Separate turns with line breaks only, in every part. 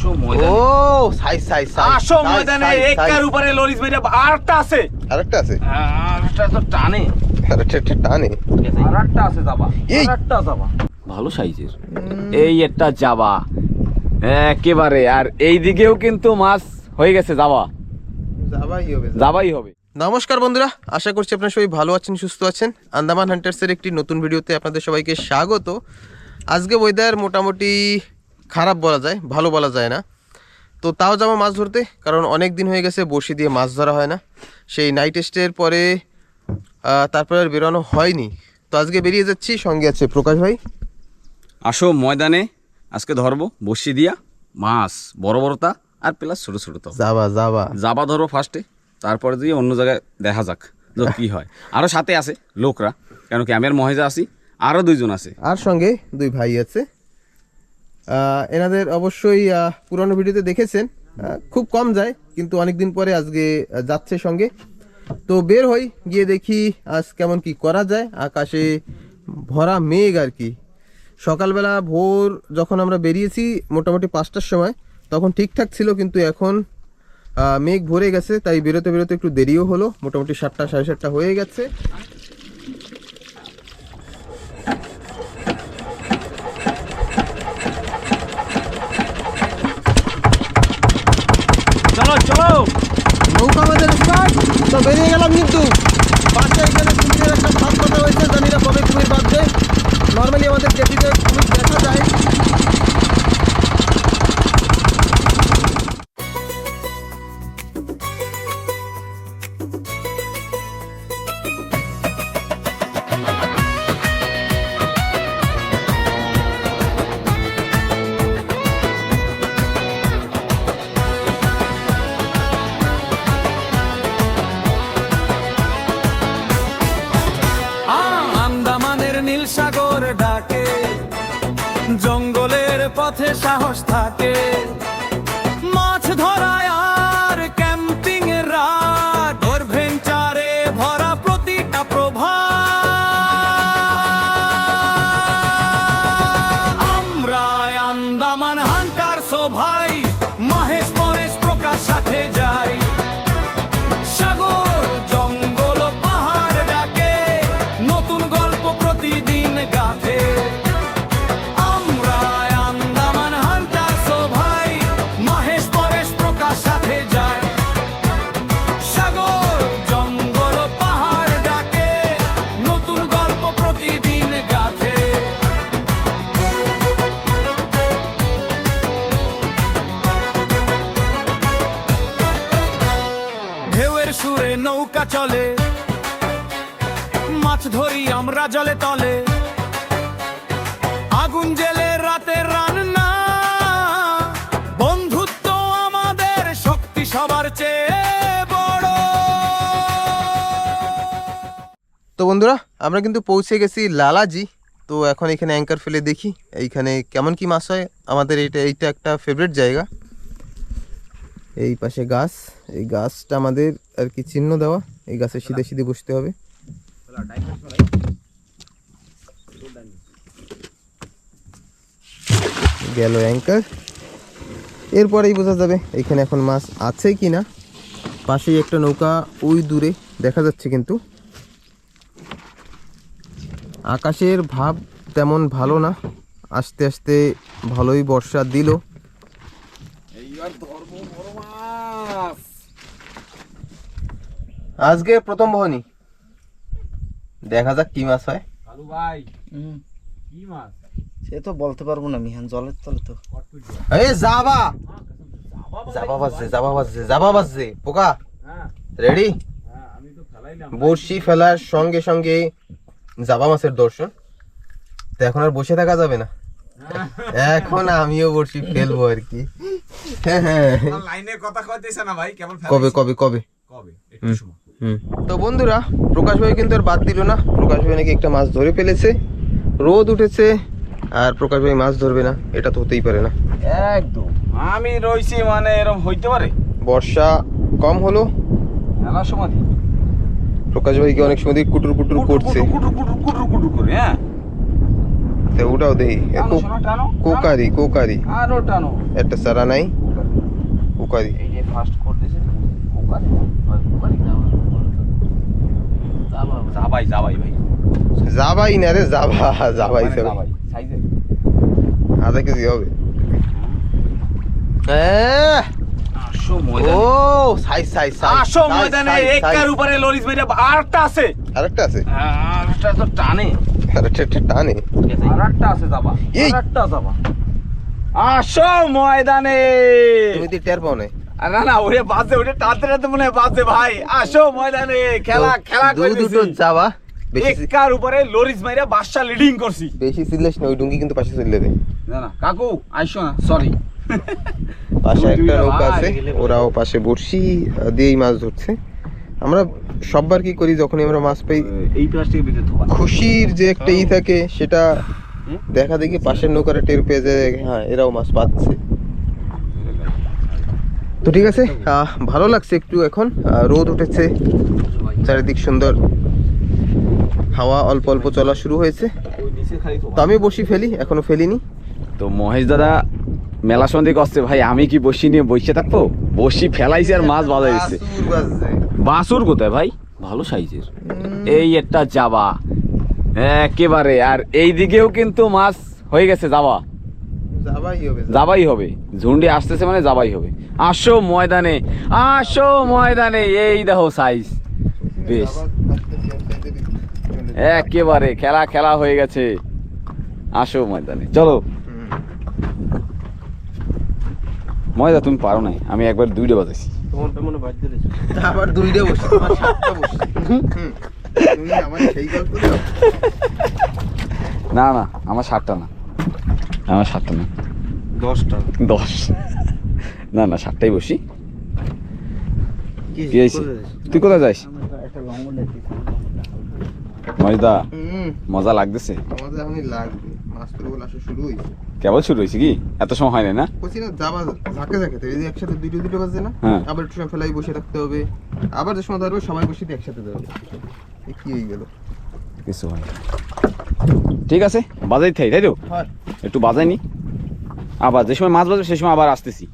আসো ময়দানে।
ও size size size
আসো ময়দানে, একার উপরে লরিস মেরে আরেকটা আছে।
আরেকটা আছে?
আরেকটা তো টানে।
আরেকটা টানে?
আরেকটা আছে যাবা।
এই
আরেকটা যাবা। ভালো সাইজের। এই একটা যাবা। একেবারে। আর এই দিকেও কিন্তু মাছ হয়ে গেছে যাবা। যাবাই হবে।
নমস্কার বন্ধুরা, আশা করছি আপনারা সবাই ভালো আছেন, সুস্থ আছেন। আন্দামান হান্টার্সের একটি নতুন ভিডিওতে আপনাদের সবাইকে স্বাগত। আজকে ওয়েদার মোটামুটি খারাপ বলা যায়, ভালো বলা যায় না। তো তাও যাবো মাছ ধরতে, কারণ অনেক দিন হয়ে গেছে বড়শি দিয়ে মাছ ধরা হয় না। সেই নাইট টেস্টের পরে তারপরে আর বেরোনো হয়নি। তো আজকে বেরিয়ে যাচ্ছি, সঙ্গে আছে প্রকাশ ভাই।
আসো ময়দানে, আজকে ধরবো বসি দিয়া মাছ, বড় বড়টা আর প্লাস ছোট ছোট। তো যাবা ধরবো ফার্স্টে, তারপরে দিয়ে অন্য জায়গায় দেখা যাক কি হয়। আরো সাথে আছে লোকরা, কেন কি আমি আর মহেজা আছি, আরো দুইজন আছে,
আর সঙ্গে দুই ভাই আছে। এনাদের অবশ্যই পুরনো ভিডিওতে দেখেছেন, খুব কম যায়, কিন্তু অনেকদিন পরে আজকে যাচ্ছে সঙ্গে। তো বের হই, গিয়ে দেখি আজ কেমন কি করা যায়। আকাশে ভরা মেঘ আর কি। সকালবেলা ভোর যখন আমরা বেরিয়েছি মোটামুটি 5টার সময়, তখন ঠিকঠাক ছিল, কিন্তু এখন মেঘ ভরে গেছে, তাই বেরোতে বেরোতে একটু দেরিও হলো। মোটামুটি 7টা সাড়ে 7টা হয়ে গেছে।
চলো চলো,
নৌকা আমাদের স্টার্ট। তো বেরিয়ে গেলাম, কিন্তু পাশে এখানে কুমিরের একটা ভাব কথা হয়েছে, জানি না কবে কুমির বাঁধবে। নর্মালি আমাদের কেটিতে কুমির দেখা যায়।
সাগর ডাকে, জঙ্গলের পথে সাহস থাকে, মাছ ধরায় আর ক্যাম্পিং এর রাত, অ্যাডভেঞ্চারে ভরা প্রতিটা প্রভাত। আমরা আন্দামান হান্টার্স ও ভাই, মহেশ পরেশ প্রকাশ সাথে যাই। সাগর জঙ্গল পাহাড় ডাকে, নতুন গল্প প্রতিদিন গাথে। আমরা আন্দামান হান্টার্স ও ভাই, মহেশ পরেশ প্রকাশ সাথে যাই। সাগর জঙ্গল পাহাড় ডাকে, নতুন গল্প প্রতিদিন গাথে। ঢেউয়ের সুরে নৌকা চলে, মাছ ধরি আমরা জলে তলে, আগুন জেলে রাতে রান্না, বন্ধুত্ব আমাদের শক্তি সবার চেয়ে বড়।
তো বন্ধুরা, আমরা কিন্তু পৌঁছে গেছি লালাজি। তো এখন এখানে অ্যাঙ্কার ফেলে দেখি এইখানে কেমন কি মাছ হয়। আমাদের এইটা একটা ফেভারিট জায়গা। এই পাশে গাছ, এই গাছটা আমাদের আর কি চিহ্ন দেওয়া, এই গাছের সিধে সিধে বসতে হবে। গেল অ্যাঙ্কার, এরপরেই বোঝা যাবে এখানে এখন মাছ আছে কি না। পাশেই একটা নৌকা ওই দূরে দেখা যাচ্ছে, কিন্তু আকাশের ভাব তেমন ভালো না। আস্তে আস্তে ভালোই বর্ষা দিল। আজকে প্রথম বহনি, দেখা যাক কি মাছ হয়।
ভাই কি মাছ
সে তো বলতে পারবো না মিহান, জলের তলে তো।
এই জাবা জাবা বাজছে পোকা। রেডি? বড়শি ফেলার সঙ্গে সঙ্গে জাবা মাছের দর্শন। তো এখন আর বসে থাকা যাবে না, এখন আমিও বড়শি ফেলবো আর কি।
লাইনের কথা কইতেছ না ভাই, কেমন
কবে কবে কবে
কবে একটু সময়।
তো বন্ধুরা, প্রকাশ ভাই কিন্তু আর বাদ দিল না। প্রকাশ ভাই নাকি একটা মাছ ধরে ফেলেছে। রোদ উঠেছে আর প্রকাশ ভাই মাছ ধরবে না, এটা তো হতেই পারে না।
একদম আমি রইছি, মানে এরকম হইতে পারে।
বর্ষা কম হলো,
মেলা সমাধি
প্রকাশ ভাইকে অনেক সময় কুটুর কুটুর করছে।
কুটুর কুটুর কুটুর কুটুর করে। হ্যাঁ
তো ওটাও দেই
টানো শোনা, টানো।
কোকারি কোকারি
আরো টানো।
একটা সারা নাই কোকারি
এই যে ফার্স্ট কোড দিয়েছে কোকারি কোকারি জাবাই জাবাই ভাই
যাবাই না রে যাবা যাবাই
মানে
যাবে
জাবাই সাইজে
আধা কেজি হবে হ্যাঁ
আসো
ও
ময়দানে
সাইজ সাইজ
আসো ময়দানে একার উপরে লরিস মেরে আরেকটা আছে
আরেকটা আছে
আরেকটা তো টানে
আরেকটা একটা টানে
আরেকটা আছে যাবা
এই।
আরেকটা যাবা আসো ময়দানে
তুমি তো টের পাও না
না না ওরে বাজে ওরে টানতে টানতে মনে হয় বাজে ভাই আসো ময়দানে খেলা খেলা করে
দুটো যাবা বেশি
একার উপরে লরিস মাইরা বাদশা লিডিং করছি
বেশি সিলেস না ওই ডুঙ্গি কিন্তু পাশে চলে যাবে
না না কাকু আইসো না সরি
পাশে
দুই
একটা
দুইটা
নৌকা
ভাই,
আছে
গেলে
ওরাও পাশে বড়শি দিয়েই মাছ ধরছে আমরা সববার কি করি যখনই আমরা মাছ পাই
এই প্লাস্টিকের ভিতরে থোবা
খুশির যে একটা ই থাকে সেটা দেখা দেখি পাশের নৌকাটা টের পেয়ে যায় হ্যাঁ এরাও মাছ পাচ্ছে তো ঠিক আছে ভালো লাগছে একটু এখন রোদ উঠেছে চারিদিক সুন্দর হাওয়া অল্প অল্প চলা শুরু হয়েছে তো আমি বসি ফেলি এখনো ফেলিনি
তো মহেশ দাদা মেলা সন্ধে করছে ভাই আমি কি বসি নিয়ে বসে থাকবো বসি ফেলাইছে আর মাছ বাজা দিচ্ছে বাসুর কোথায় ভাই ভালো সাইজের এই একটা জাবা একেবারে আর এই দিকেও কিন্তু মাছ হয়ে গেছে জাবা জাবাই হবে ঝুন্ডি আসতেছে মানে জাবাই হবে আসো ময়দানে এই দেখো সাইজ বেশ একেবারে খেলা খেলা হয়ে গেছে আসো ময়দানে চলো ময়দা তুমি পারো নাই আমি একবার দুইটা বাজাইছি
আবার দুইটা বসে তোমার সাতটা বসে তুমি আমার সেই গল্প দাও
না না আমার 7টা না আমার 7টা না 10 না না 7টাই বসি কি হয়েছে তুই কোথায় যাস মজদা মজা লাগতেছে
আমাদের এখনই লাগবে মাছ তো বলে আসা শুরু হয়েছে
কেবল শুরু হয়েছে কি এত সময় হয় না
বলছি না যাবা ঝাঁকে ঝাঁকে তো এই যে একসাথে দুটো বাজে না
হ্যাঁ।
আবার একটু সময় ফেলাই বসে থাকতে হবে আবার যে সময় ধরবে সবাই বসে একসাথে ধরবে কি হয়ে গেল
কিছু হয় না। ঠিক আছে বাজাই থাই তাই তো
হয়
একটু বাজাইনি আবার যে সময় মাছ বাজবে সেই সময় আবার আসতেছি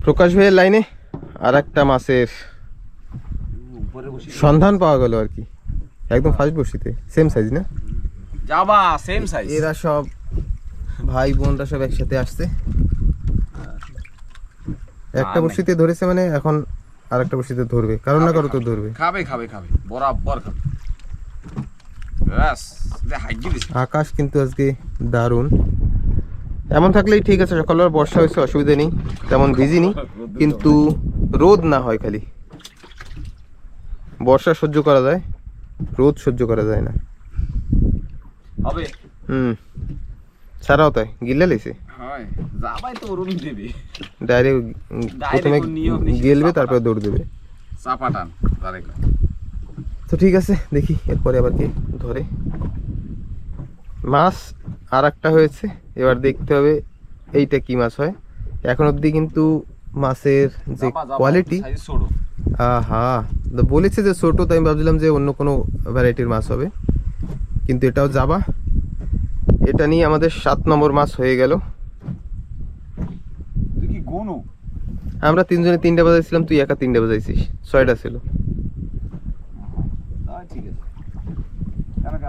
প্রকাশ ভাইয়ের লাইনে আর একটা মাছের সন্ধান পাওয়া গেল আর কি একদম ফার্স্ট বসিতে সেম সাইজ না
যাবা সেম সাইজ
এরা সব ভাই বোনরা সব একসাথে আসছে একটা বসিতে ধরেছে মানে এখন আরেকটা বসিতে ধরবে কারণ না কারো তো ধরবে
খাবে বরাবর খাবে ব্যাস দে হাইজি দিছে
আকাশ কিন্তু আজকে দারুণ এমন থাকলেই ঠিক আছে সকালবেলা বর্ষা হয়েছে অসুবিধা নেই তেমন ভিজিনি কিন্তু রোদ না হয় খালি বর্ষা সহ্য করা যায় রোদ সহ্য করা যায় না
হবে
ছাড়াও তাই গিলে লেছে
হয় যাবাই তো ওরম দেবে
ডাইরেক্ট প্রথমে গেলবে তারপরে দৌড় দেবে
চাপাটান ডাইরেক্ট
তো ঠিক আছে দেখি এরপরে আবার কি ধরে মাছ আর একটা হয়েছে এবার দেখতে হবে এইটা কি মাছ হয় এখন অবধি কিন্তু মাছের যে কোয়ালিটি আহা বলেছে যে ছোট তো আমি ভাবছিলাম যে অন্য কোনো ভ্যারাইটির মাছ হবে কিন্তু এটাও যাবা এটা নিয়ে আমাদের 7 নম্বর মাছ হয়ে গেল
তুই কি গোনো
আমরা তিনজনে 3টা বাজাইছিলাম তুই একা 3টা বাজাইছিস 6টা ছিল
ঠিক আছে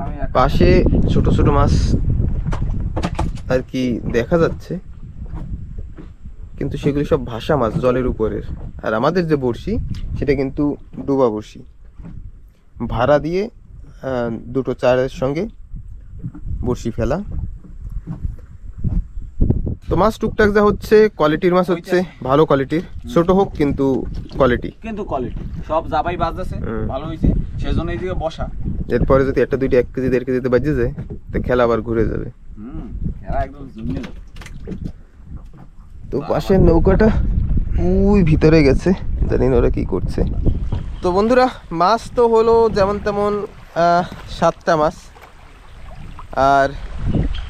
আমি
পাশে ছোট ছোট মাছ আর কি দেখা যাচ্ছে কিন্তু সেগুলি সব ভাসা মাছ জলের উপরের আর আমাদের যে বড়শি সেটা কিন্তু ডুবা বড়শি ভাড়া দিয়ে দুটো চারের সঙ্গে বড়শি ফেলা তো মাছ টুকটাক যা হচ্ছে কোয়ালিটির মাছ হচ্ছে ভালো কোয়ালিটির ছোট হোক কিন্তু কোয়ালিটি
সব জাবাই বাজতেছে ভালো হইছে সেজন্য এই দিকে বসা
এরপরে যদি একটা দুইটা 1 কেজি 1.5 কেজিতে বাজে যায় তো খেলা আবার ঘুরে যাবে
খেলা একদম জমে যাবে
তো পাশের নৌকাটা ওই ভিতরে গেছে জানি না ওরা কি করছে তো বন্ধুরা মাছ তো হলো যেমন তেমন 7টা মাছ আর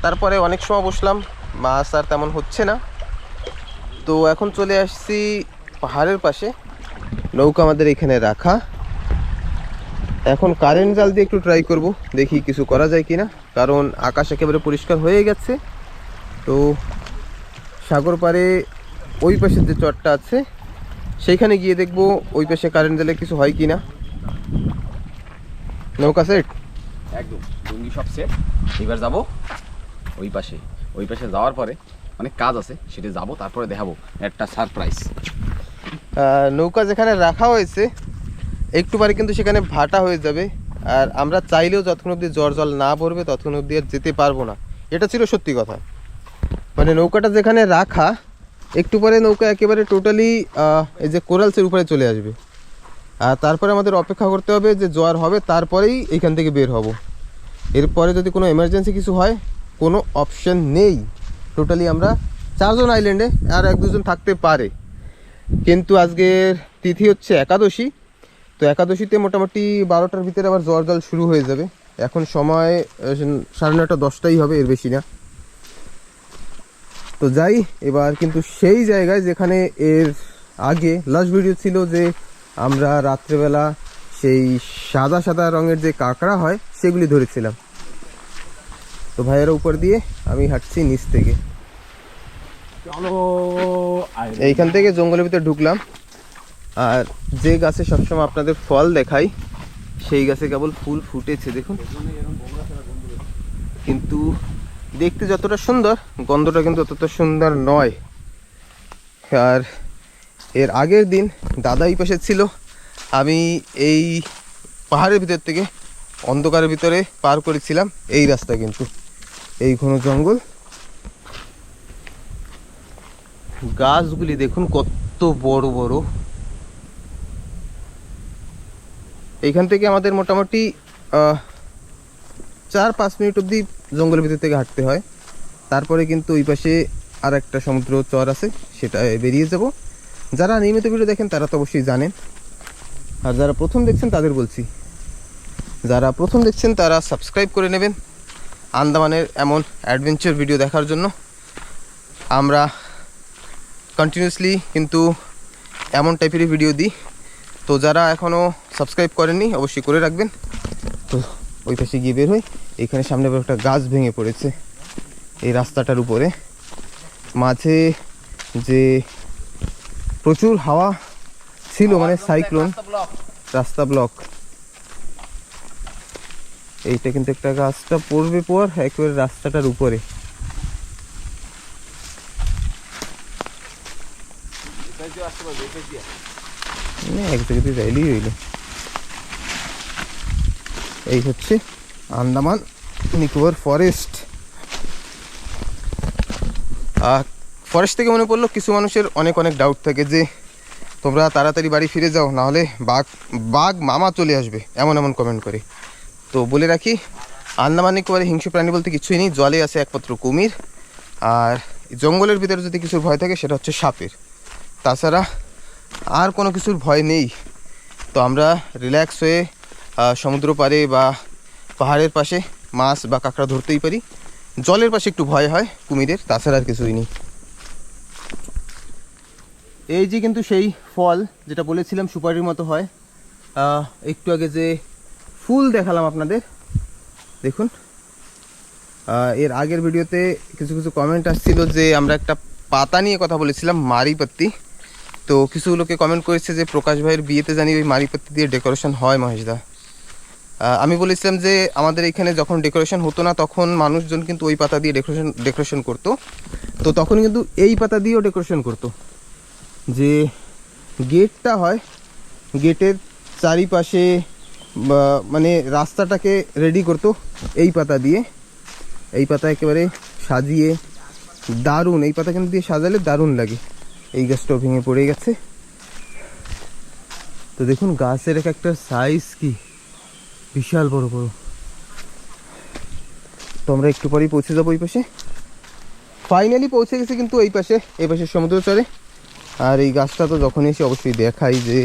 তারপরে অনেক সময় বসলাম মাছ আর তেমন হচ্ছে না তো এখন চলে আসছি পাহাড়ের পাশে নৌকা আমাদের এখানে রাখা এখন কারেন্ট জাল দিয়ে একটু ট্রাই করব দেখি কিছু করা যায় কিনা কারণ আকাশ একেবারে পরিষ্কার হয়ে গেছে। তো সাগর পাড়ে ওই পাশের যে চরটা আছে সেইখানে গিয়ে দেখব ওই পাশে কারেন্ট দিলে কিছু হয় কি না। নৌকা সেট
একদম লুঙ্গি সব সেট। এবার যাব ওই পাশে যাওয়ার পরে অনেক কাজ আছে, সেটা যাব, তারপরে দেখাবো একটা সারপ্রাইজ।
নৌকা যেখানে রাখা হয়েছে একটু পরে কিন্তু সেখানে ভাটা হয়ে যাবে, আর আমরা চাইলেও যতক্ষণ অবধি জ্বর জল না পড়বে ততক্ষণ অবধি আর যেতে পারবো না। এটা ছিল সত্যি কথা। মানে নৌকাটা যেখানে রাখা একটু পরে নৌকা একেবারে টোটালি এই যে কোরালসের উপরে চলে আসবে, আর তারপরে আমাদের অপেক্ষা করতে হবে যে জোয়ার হবে, তারপরেই এইখান থেকে বের হব। এরপরে যদি কোনো এমার্জেন্সি কিছু হয় কোনো অপশন নেই। টোটালি আমরা 4 জন আইল্যান্ডে, আর 1-2 জন থাকতে পারে। কিন্তু আজকের তিথি হচ্ছে একাদশী, তো একাদশীতে মোটামুটি 12টার ভিতরে আবার জ্বর জল শুরু হয়ে যাবে। এখন সময় 9:30 10টাই হবে, এর বেশি না। তো যাই এবার কিন্তু সেই জায়গায় যেখানে এর আগে লাস্ট ভিডিও ছিল, যে আমরা রাত্রেবেলা সেই সাদা সাদা রঙের যে কাঁকড়া হয় সেগুলি ধরেছিলাম। তো ভাইয়ের উপর দিয়ে আমি হাঁটছি নিচ থেকে, এইখান থেকে জঙ্গলের ভিতরে ঢুকলাম। আর যে গাছে সবসময় আপনাদের ফল দেখাই সেই গাছে কেবল ফুল ফুটেছে দেখুন, কিন্তু দেখতে যতটা সুন্দর গন্ধটা কিন্তু ততটা সুন্দর নয়। আর এর আগের দিন দাদা এই পাশে ছিল, আমি এই পাহাড়ের ভিতর থেকে অন্ধকারের ভিতরে পার করেছিলাম এই রাস্তা। কিন্তু এই ঘন জঙ্গল, গাছগুলি দেখুন কত বড় বড়। এইখান থেকে আমাদের মোটামুটি 4-5 মিনিট অবধি জঙ্গলের ভিতর থেকে হাঁটতে হয়। তারপরে কিন্তু ওই পাশে আর একটা সমুদ্র চর আছে, সেটা বেরিয়ে যাব। যারা নিয়মিত ভিডিও দেখেন তারা তো অবশ্যই জানেন, আর যারা প্রথম দেখছেন তাদের বলছি, যারা প্রথম দেখছেন তারা সাবস্ক্রাইব করে নেবেন আন্দামানের এমন অ্যাডভেঞ্চার ভিডিও দেখার জন্য। আমরা কন্টিনিউয়াসলি কিন্তু এমন টাইপেরই ভিডিও দিই, তো যারা এখনও সাবস্ক্রাইব করেননি অবশ্যই করে রাখবেন। তো ওই পাশে গিয়ে বের হই। এইখানে সামনে একটা গাছ ভেঙে পড়েছে এই রাস্তাটার উপরে। মাঝে যে প্রচুর হাওয়া ছিল, মানে সাইক্লোন, রাস্তা ব্লক। এইটা কিন্তু একটা গাছটা পড়বে পর একেবারে রাস্তাটার উপরে। এক জায়গাতে যাইলেই হইল। এই হচ্ছে আন্দামান নিকোবর ফরেস্ট। ফরেস্ট থেকে মনে পড়লো, কিছু মানুষের অনেক ডাউট থাকে যে তোমরা তাড়াতাড়ি বাড়ি ফিরে যাও, নাহলে বাঘ মামা চলে আসবে, এমন কমেন্ট করে। তো বলে রাখি, আন্দামান নিকোবরে হিংস্র প্রাণী বলতে কিছুই নেই। জলে আছে একমাত্র কুমির, আর জঙ্গলের ভিতরে যদি কিছুর ভয় থাকে সেটা হচ্ছে সাপের। তাছাড়া আর কোনো কিছুর ভয় নেই। তো আমরা রিল্যাক্স হয়ে সমুদ্র পাড়ে বা পাহাড়ের পাশে মাছ বা কাঁকড়া ধরতেই পারি। জলের পাশে একটু ভয় হয় কুমিরের, তাছাড়া আর কিছুই নেই। এই যে কিন্তু সেই ফল যেটা বলেছিলাম সুপারির মতো হয়, একটু আগে যে ফুল দেখালাম আপনাদের দেখুন। এর আগের ভিডিওতে কিছু কমেন্ট আসছিল যে আমরা একটা পাতা নিয়ে কথা বলেছিলাম, মারিপাত্তি। তো কিছু লোকে কমেন্ট করেছে যে প্রকাশ ভাইয়ের বিয়েতে জানি ওই মারিপাত্তি দিয়ে ডেকোরেশন হয় মহেশদা। আমি বলেছিলাম যে আমাদের এখানে যখন ডেকোরেশন হতো না তখন মানুষজন কিন্তু ওই পাতা দিয়ে ডেকোরেশন করতো। তো তখন কিন্তু এই পাতা দিয়েও ডেকোরেশন করতো। যে গেটটা হয়, গেটের চারিপাশে মানে রাস্তাটাকে রেডি করতো এই পাতা দিয়ে। এই পাতা একেবারে সাজিয়ে দারুণ, এই পাতা কিন্তু দিয়ে সাজালে দারুণ লাগে। এই গাছটাও ভেঙে পড়ে গেছে। তো দেখুন গাছের একটা সাইজ কি বিশাল বড়। তো আমরা একটু পরেই পৌঁছে যাবো ওই পাশে। ফাইনালি পৌঁছে গেছে কিন্তু এই পাশে সমুদ্র চরে। আর এই গাছটা তো যখন এসে অবশ্যই দেখাই যে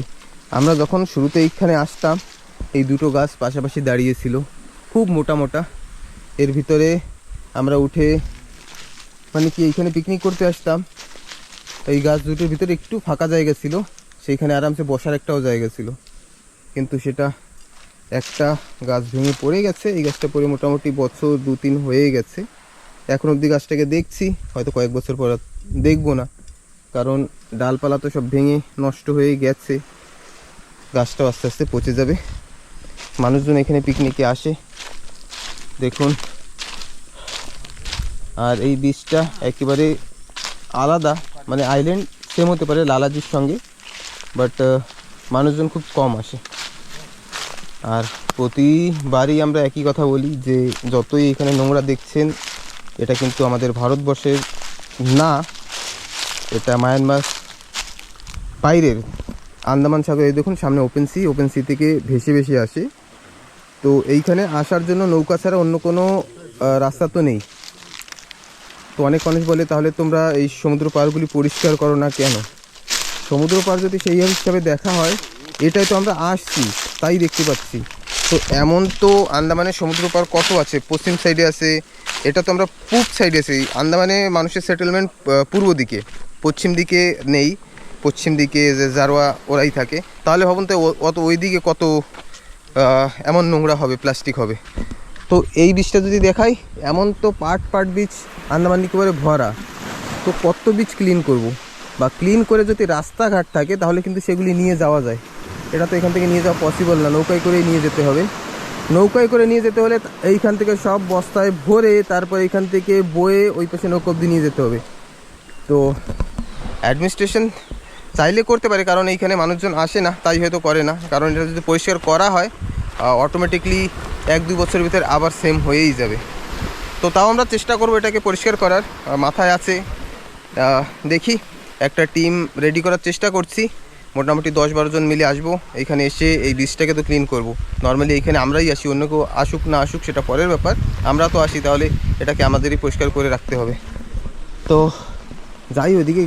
আমরা যখন শুরুতে এইখানে আসতাম এই দুটো গাছ পাশাপাশি দাঁড়িয়েছিল, খুব মোটা। এর ভিতরে আমরা উঠে মানে কি এইখানে পিকনিক করতে আসতাম। এই গাছ দুটোর ভিতরে একটু ফাঁকা জায়গা ছিল, সেইখানে আরামসে বসার একটাও জায়গা ছিল, কিন্তু সেটা একটা গাছ ভেঙে পড়ে গেছে, এই গাছটা পড়ে মোটামুটি বছর 2-3 হয়ে গেছে। এখন অবধি গাছটাকে দেখছি, হয়তো কয়েক বছর পর আর দেখবো না, কারণ ডালপালা তো সব ভেঙে নষ্ট হয়ে গেছে, গাছটাও আস্তে আস্তে পচে যাবে। মানুষজন এখানে পিকনিকে আসে দেখুন। আর এই বীজটা একেবারে আলাদা, মানে আইল্যান্ড সেম হতে পারে লালাজির সঙ্গে, বাট মানুষজন খুব কম আসে। আর প্রতিবারই আমরা একই কথা বলি যে যতই এখানে নোংরা দেখছেন, এটা কিন্তু আমাদের ভারতবর্ষের না, এটা মায়ানমার বাইরের আন্দামান সাগর। এই দেখুন সামনে ওপেন সি থেকে ভেসে ভেসে আসে। তো এইখানে আসার জন্য নৌকা ছাড়া অন্য কোনো রাস্তা তো নেই। তো অনেক মানুষ বলে তাহলে তোমরা এই সমুদ্র পাড়গুলি পরিষ্কার করো না কেন? সমুদ্র পাড় যদি সেই হিসাবে দেখা হয়, এটাই তো আমরা আসছি তাই দেখতে পাচ্ছি। তো এমন তো আন্দামানের সমুদ্র পাড় কত আছে, পশ্চিম সাইডে আছে, এটা তো আমরা পূব সাইডে আছি। আন্দামানে মানুষের সেটেলমেন্ট পূর্ব দিকে, পশ্চিম দিকে নেই। পশ্চিম দিকে যে জারোয়া ওরাই থাকে, তাহলে ভাবুন তো অত ওই দিকে কত এমন নোংরা হবে, প্লাস্টিক হবে। তো এই বীজটা যদি দেখাই, এমন তো পার্ট বীজ আন্দামান নিকোবরে ভরা, তো কত বীজ ক্লিন করব, বা ক্লিন করে যদি রাস্তাঘাট থাকে তাহলে কিন্তু সেগুলি নিয়ে যাওয়া যায়। এটা তো এখান থেকে নিয়ে যাওয়া পসিবল না, নৌকায় করেই নিয়ে যেতে হবে। নৌকায় করে নিয়ে যেতে হলে এইখান থেকে সব বস্তায় ভরে তারপর এইখান থেকে বয়ে ওই পাশে নৌকা অব্দি নিয়ে যেতে হবে। তো অ্যাডমিনিস্ট্রেশন চাইলে করতে পারে, কারণ এইখানে মানুষজন আসে না তাই হয়তো করে না। কারণ এটা যদি পরিষ্কার করা হয় অটোমেটিকলি 1-2 বছরের ভিতরে আবার সেম হয়েই যাবে। তো তাও আমরা চেষ্টা করব এটাকে পরিষ্কার করার, মাথায় আছে। দেখি, একটা টিম রেডি করার চেষ্টা করছি। মোটামুটি 10-12 জন মিলে আসবো, এইখানে এসে এই বীজটাকে তো ক্লিন করব। নর্মালি এইখানে আমরাই আসি, অন্য কেউ আসুক না আসুক সেটা পরের ব্যাপার, আমরা তো আসি, তাহলে এটাকে আমাদেরই পরিষ্কার করে রাখতে হবে। তো যাই ওদিকে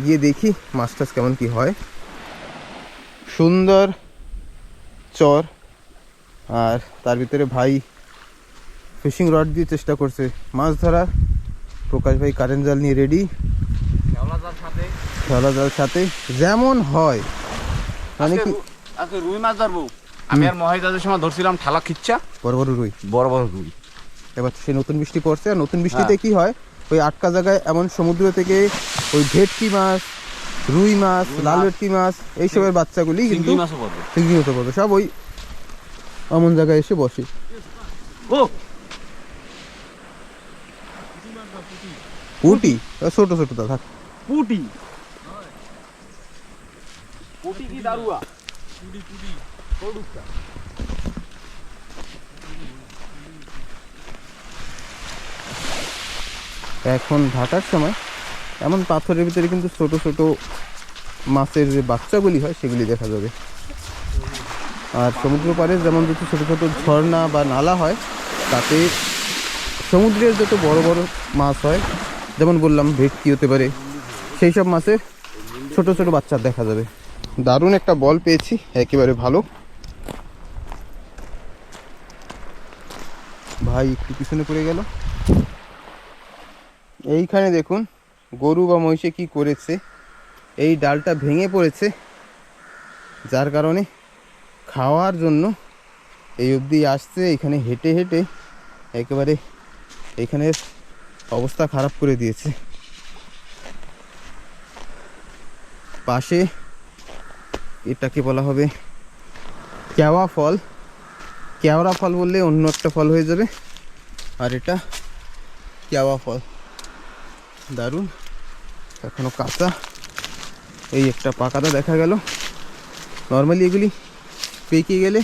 গিয়ে দেখি মাছ টাছ কেমন কি হয়। সুন্দর চর, আর তার ভিতরে ভাই ফিশিং রড দিয়ে চেষ্টা করছে মাছ ধরার। প্রকাশ ভাই কারেন্ট জাল নিয়ে রেডি, খেলা জাল সাথে যেমন হয়। মানে কি
আজকে রুই মাছ ধরবো। আমি আর মহাইদাদের সময় ধরছিলাম ঠালা খিচ্চা,
বড় বড় রুই,
বড় বড় রুই।
এবার সে নতুন বৃষ্টি পড়ছে, আর নতুন বৃষ্টিতে কি হয়, ওই আটকা জায়গায় এমন সমুদ্র থেকে ওই ভেটকি মাছ, রুই মাছ, লাল ভেটকি মাছ, এইসবের বাচ্চাগুলি কিন্তু চিংড়ি মতো পড়বে, সব ওই এমন জায়গায় এসে বসে। পুটি ছোট ছোট তা থাক,
পুটি পুটি কি দারুয়া
এখন ভাটার সময় এমন পাথরের ভিতরে কিন্তু ছোট ছোট মাছের যে বাচ্চাগুলি হয় সেগুলি দেখা যাবে। আর সমুদ্র পাড়ে যেমন যদি ছোটো ছোটো ঝর্ণা বা নালা হয়, তাতে সমুদ্রের যত বড় বড় মাছ হয়, যেমন বললাম ভেটকি হতে পারে, সেই সব মাছের ছোট ছোট বাচ্চা দেখা যাবে। দারুণ একটা বল পেয়েছি, একেবারে ভালো। ভাই একটু পিছনে পড়ে গেল। এইখানে দেখুন গরু বা মহিষে কি করেছে, এই ডালটা ভেঙে পড়েছে, যার কারণে খাওয়ার জন্য এই অবধি আসছে। এখানে হেঁটে হেঁটে একেবারে এখানের অবস্থা খারাপ করে দিয়েছে। পাশে এটাকে বলা হবে কেওয়া ফল, কেওড়া ফল বললে অন্য একটা ফল হয়ে যাবে, আর এটা কেওয়া ফল। দারুণ, এখনো কাঁচা। এই একটা পাকাটা দেখা গেল। নর্মালি এগুলি পেকে গেলে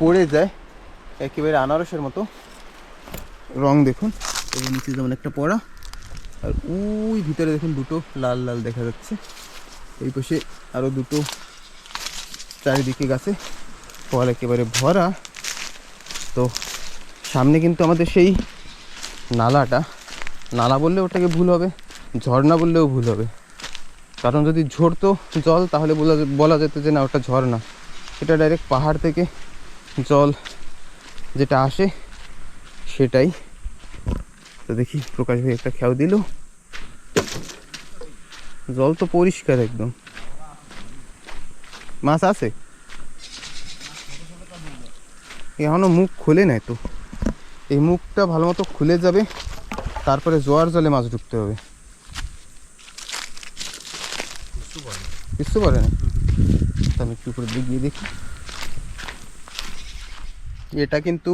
পড়ে যায়, একেবারে আনারসের মতো রং। দেখুন এর নিচে যেমন একটা পড়া, আর ওই ভিতরে দেখুন দুটো লাল লাল দেখা যাচ্ছে। এই পাশে আরও দুটো, চারিদিকে গাছে ফল একেবারে ভরা। তো সামনে কিন্তু আমাদের সেই নালাটা, নালা বললে ওটাকে ভুল হবে, ঝর্ণা বললেও ভুল হবে, কারণ যদি ঝরতো জল তাহলে বলা যেত যে না ওটা ঝর্ণা। এটা ডাইরেক্ট পাহাড় থেকে জল যেটা আসে সেটাই। তো দেখি প্রকাশ ভাই একটা খেয়াও দিল, জল তো পরিষ্কার একদম। মাছ আছে, এখনো মুখ খুলে নাই তো, এই মুখটা ভালো মতো খুলে যাবে, তারপরে জোয়ার জলে মাছ ঢুকতে হবে। কিছু পারে না, আমি একটু উপরে দিয়ে গিয়ে দেখি। এটা কিন্তু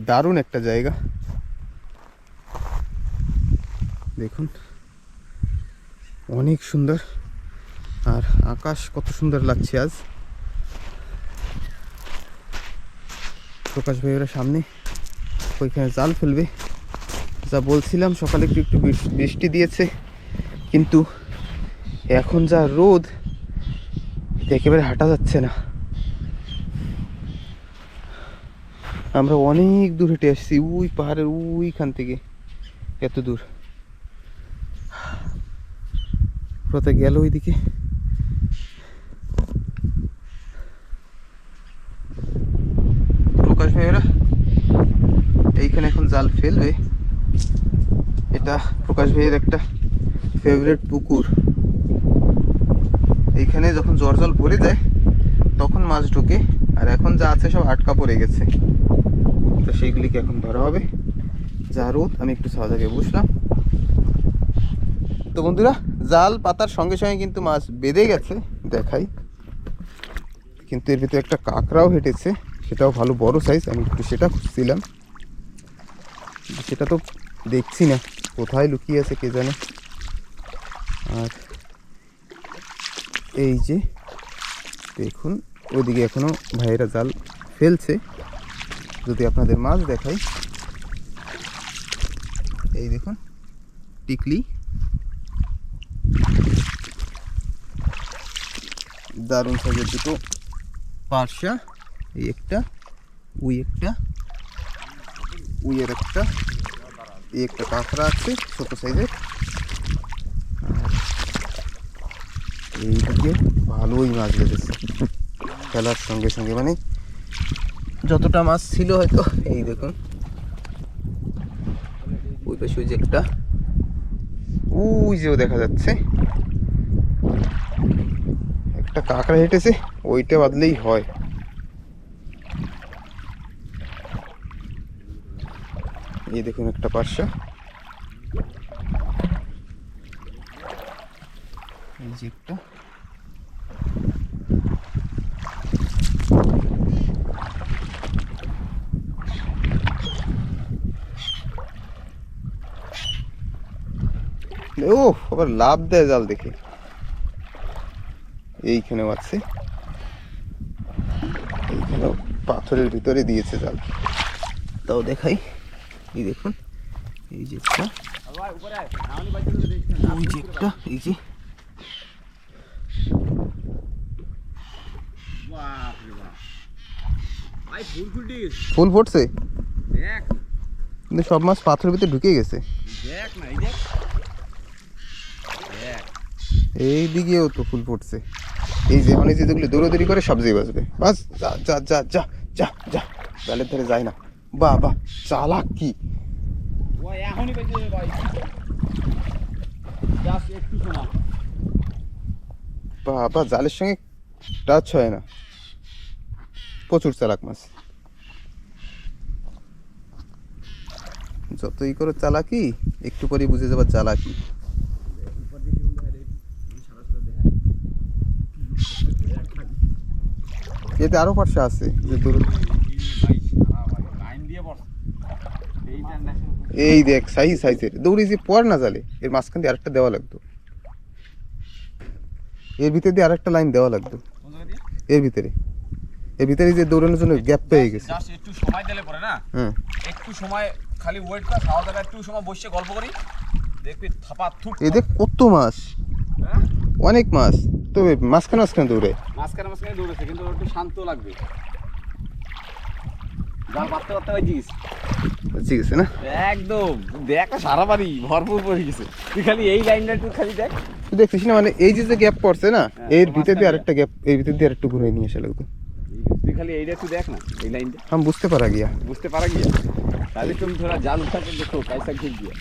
দারুণ একটা জায়গা, দেখুন অনেক সুন্দর, আর আকাশ কত সুন্দর লাগছে আজ। প্রকাশ ভাই ওরা সামনে ওইখানে জাল ফেলবে, যা বলছিলাম সকালে একটু একটু বৃষ্টি দিয়েছে, কিন্তু এখন যা রোদ একেবারে হাঁটা যাচ্ছে না। আমরা অনেক দূর হেঁটে আসছি, ওই পাহাড়ের ওইখান থেকে এত দূর, কোথায় গেল ওইদিকে। প্রকাশ ভাইয়েরা এইখানে এখন জাল ফেলবে। এটা প্রকাশ ভাইয়ের একটা ফেভারিট পুকুর, এইখানে যখন জ্বর জল ভরে যায় তখন মাছ ঢোকে, আর এখন যা আছে সব আটকা পড়ে গেছে, তো সেইগুলিকে এখন ধরা হবে। যা রোদ, আমি একটু ছাওয়া জায়গায় বসলাম। তো বন্ধুরা, জাল পাতার সঙ্গে সঙ্গে কিন্তু মাছ বেঁধে গেছে, দেখাই। কিন্তু এর ভিতরে একটা কাঁকড়াও হেঁটেছে, সেটাও ভালো বড় সাইজ। আমি একটু সেটা খুঁজছিলাম, সেটা তো দেখছি না, কোথায় লুকিয়ে আছে কে জানে। আর এই যে দেখুন, ওইদিকে এখনো ভাইয়েরা জাল ফেলছে, যদি আপনাদের মাছ দেখাই। এই দেখুন টিকলি, দারুণ সাইজের দুটো পার্শা, এই একটা, ওই একটা, উইয়ের একটা, এই একটা কাঁকড়া আছে ছোট সাইজের। এইদিকে ভালোই মাছ বেঁধেছে খেলার সঙ্গে সঙ্গে, মানে যতটা মাছ ছিল হয়তো। এই দেখুন ওই পাশে ওই যে একটা, ওই যেও দেখা যাচ্ছে একটা কাঁকড়া হেঁটেছে, ওইটা বাদলেই হয়। এই দেখুন একটা পার্শা, এই যে একটা, ও আবার লাভ দেয় জাল দেখে। এইখানেও আছে, এইখানেও পাথরের ভিতরে দিয়েছে জাল, তাও দেখাই। এই দেখুন, এই যে একটা, ওই যে একটা, এই যে ফুল ফুটছে, কিন্তু সব মাছ পাথরের ভিতরে ঢুকে গেছে। এই দিকেও তো ফুল ফুটছে, এই যে মানে যেগুলো দৌড়াদৌড়ি করে সব যেয়ে বাজবে। বাস, যা যা যা যা যা যা, জালের ধারে যায় না। বাহ বাহ, চালাক কি! বাবা, জালের সঙ্গে টাচ হয় না, প্রচুর চালাক মাছ। যতই করে চালাকি, একটু পরে বুঝে যাবার চালাকি। এতে আরো পার্শ্ব আছে, যে এই দেখ সাইজের দৌড়ি যে পর না জালে, এর মাঝখান দিয়ে আরেকটা দেওয়া লাগতো, এর ভিতরে দিয়ে আরেকটা লাইন দেওয়া লাগতো, এর ভিতরে যে দৌড়ানোর জন্য গ্যাপ পেয়ে গেছে।
একটু সময় দিলে পরে না, একটু সময় খালি ওয়েট কর, খাওয়া দাওয়া একটু সময় বসে গল্প করি, দেখবি থাপা থুক।
এই দেখ কত মাছ, অনেক মাছ। তো মাঝখানে দৌড়ে,
মাঝখানে দৌড়েছে, কিন্তু একটু শান্ত লাগবে। জাল পাততে পাততে হয়ে
গেছে না
একদম, দেখ সারা বাড়ি ভরপুর পড়ে গেছে। তুই খালি এই লাইনটা একটু খালি দেখ,
তুই দেখছিস না, মানে এই যে গ্যাপ পড়ছে না, এর ভিতর দিয়ে আরেকটা গ্যাপ, এর ভিতর দিয়ে আরেকটু ঘুরে নিয়ে আসা লাগতো।
তুই খালি এইটা একটু দেখ না, এই লাইনটা
আমি বুঝতে পারা গিয়া
তাহলে তুমি थोड़ा जाल उठा के देखो कैसा खींच गया।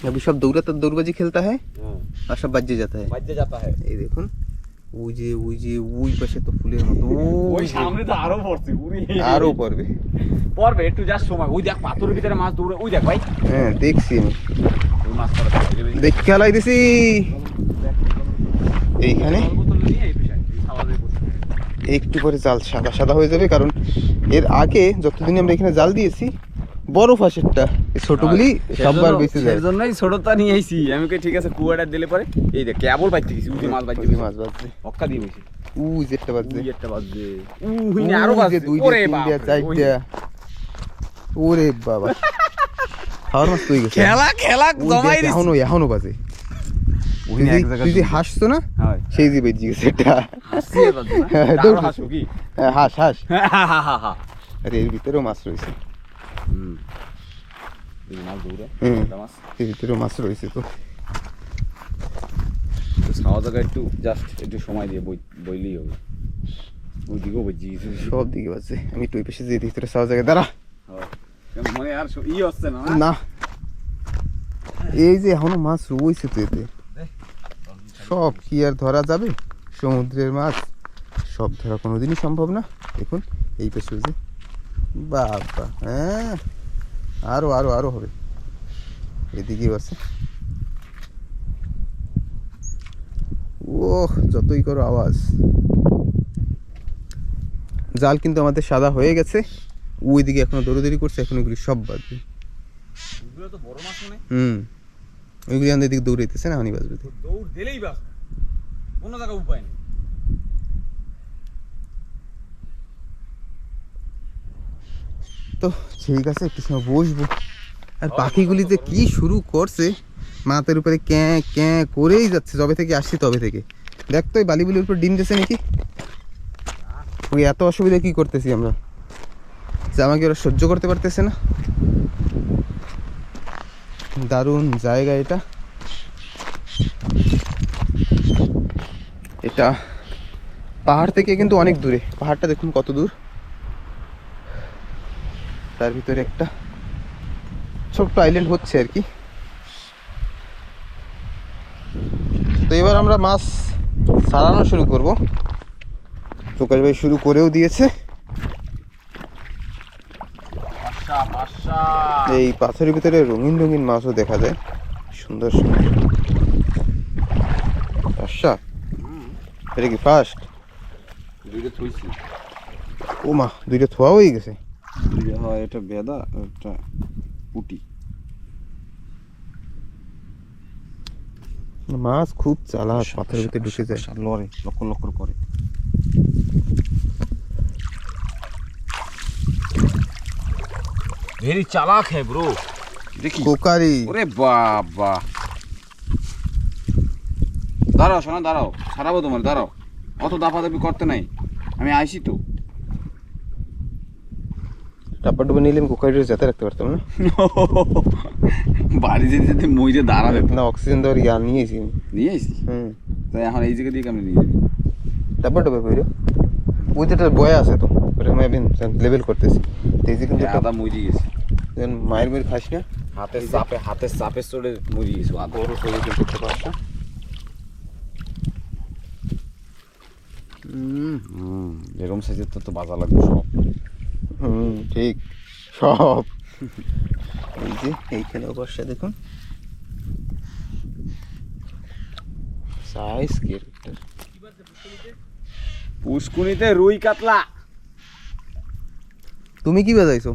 अभी सब दौड़बाजी खेलता है और सब बज जाता है।
बज जाता है।
ये देखुन ওই পাশে তো ফুলের মতো
ওই সামনে তো আরো পড়ছে উড়ি
আরো পড়বে।
পড়বে একটু যার সময় ওই দেখ পাথরের ভিতরে মাছ দৌড়ে ওই দেখ ভাই
হ্যাঁ দেখছি আমি,
ওই মাছ পড়া
দেখ খেলাই দিছি এইখানে। একটু পরে জাল সাদা সাদা হয়ে যাবে, কারণ এর আগে যতদিন আমরা এখানে জাল দিয়েছি বড় ফাঁসেরটা, এই ছোটগুলি সববার বেঁচে যায়।
এর জন্যই ছোটটা নিয়ে আইছি আমি। কই ঠিক আছে কুয়াটা দিলে পরে এই দেখ কেবল বাইতে গেছি উঠে মাছ বাইতে
মাছ বাজছে,
অক্কা দিয়ে বসে
ওই যেটা বাজছে,
দুই একটা বাজবে উইনে আরো বাজবে। ওরে বাবা
ওরে বাবা খাওয়ার মাছ তুই গেছে।
খেলা জমাই দিছি
এখনো বাজে। তুই যে হাসছো না
হয়
সেই যে বেজে গেছে এটা।
হাসি বাজবে না
হ্যাঁ,
দাঁড়
দৌড়।
হাসো কি
হ্যাঁ, হাস হাস।
হা
আরে এর ভিতরেও মাছ রয়েছে।
এই মাছ দৌড়ে
হুম।
এটা মাছ
এর ভিতরেও মাছ রয়েছে তো।
খাওয়া জায়গা একটু জাস্ট একটু সময় দিয়ে বইলেই হবে। ওই দিকেও বইজি গেছে
সব দিকে বাজে। আমি একটু ওই পাশে যেতে ভিতরে সাওয়া জায়গায় দাঁড়া।
মনে আর হচ্ছে না
না এই যে এখনো মাছ রয়েছে তো এতে, সব কি আর ধরা যাবে? সমুদ্রের মাছ সব ধরা কোনোদিনই সম্ভব না। দেখুন এই পাশে যে বাবা, হ্যাঁ আরো আরো আরো হবে, এদিকেও আছে। ওহ যতই করো আওয়াজ। জাল কিন্তু আমাদের সাদা হয়ে গেছে, ওইদিকে এখনো দৌড়াদৌড়ি করছে, এখন ওইগুলি সব বাজবে।
তো বড় মাছ মনে
ওইগুলি আমাদের দিকে দৌড়াইতেছে না, হানি বাজবে।
দৌড় দিলেই বাস কোনো জায়গা উপায় নেই।
তো ঠিক আছে, একটু সময় বসবো। আর পাখিগুলি যে কি শুরু করছে, মাথার উপরে ক্যাঁ ক্যাঁ করেই যাচ্ছে যবে থেকে আসছি তবে থেকে। দেখ তো ওই বালিগুলির উপর ডিম দিয়েছে নাকি। ওই এত অসুবিধা কি করতেছি আমরা, যে আমাকে ওরা সহ্য করতে পারতেছে না। দারুণ জায়গা এটা। এটা পাহাড় থেকে কিন্তু অনেক দূরে, পাহাড়টা দেখুন কত দূর। তার ভিতরে একটা ছোট্ট আইল্যান্ড হচ্ছে আর কি। তো এবার আমরা মাছ ছাড়ানো শুরু করব। প্রকাশ ভাই শুরু করেও দিয়েছে। এই পাথরের ভিতরে রঙিন রঙিন মাছও দেখা যায়, সুন্দর সুন্দর। আচ্ছা এটা কি ফার্স্ট?
দুইটা থইছি।
ও মা, দুইটা থোয়া হয়ে গেছে।
হয় এটা বেদা, এটা পুটি।
মাছ খুব চালাক, পাথরের ভিতরে ঢুকে যায়,
লড়ে লক্কর লক্কর করে। ভেরি চালাক হ্যাঁ ব্রো। দেখি
কোকারি।
ওরে বাবা, দাঁড়াও শোনা, দাঁড়াও ছাড়াবো তোমার, দাঁড়াও। অত দাপাদাপি করতে নাই, আমি আইসি তো।
টাপা ডুবে নিলে আমি কোকারিটা যাতে রাখতে পারতাম না।
বাড়ি যেতে যেতে মইরে দাঁড়াবে
না, অক্সিজেন দেওয়ার ইয়া নিয়েছি আমি।
নিয়ে আইসি। তাই এখন এই জায়গা দিয়ে কেমন নিয়ে যাবি?
টাপা ডুবে কইরো ওই যেটা বয়া আছে তো, ওটা আমি এখন লেভেল করতেছি। তো এই যে কিন্তু
আদা মরি গেছে,
মায়ের মেয়ের খাস না,
হাতের চাপে চড়ে মরি গেছে।
বড় শরীর কিন্তু করতে পারছ।
এরকম সাইজের তো বাজা লাগবে সব।
ঠিক সব। এই যে এইখানে অবশ্যই দেখুন সাইজ ক্যারেক্টার।
পুষ্কুনিতে রুই কাতলা।
তুমি কি বাজাইছো?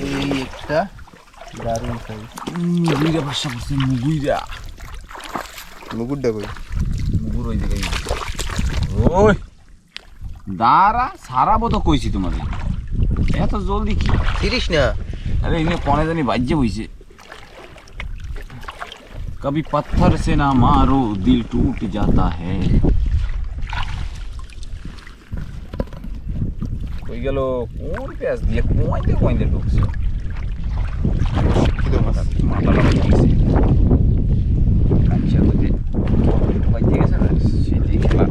এই একটা দারুণ সাইজ।
মুগুইরা ভাষা করছে, মুগুইরা।
মুগুরটা কই?
মুগুর ওই জায়গায়। ওই দাঁড়া, সারাবো তো কইছি তোমাদের, এত জলদি কি
তিরিশ না।
আরে ইনে কোনে জানি বাজ্যে বইছে। कभी पत्थर से ना मारो दिल टूट जाता है। কই গেল কোন পেঁয়াজ দিয়ে কোয়াইতে কোয়াইতে ঢুকছে। মাথাটা বাজিয়েছে, কাঁচা তো যে বাজিয়ে গেছে না, সেটাই খেলা।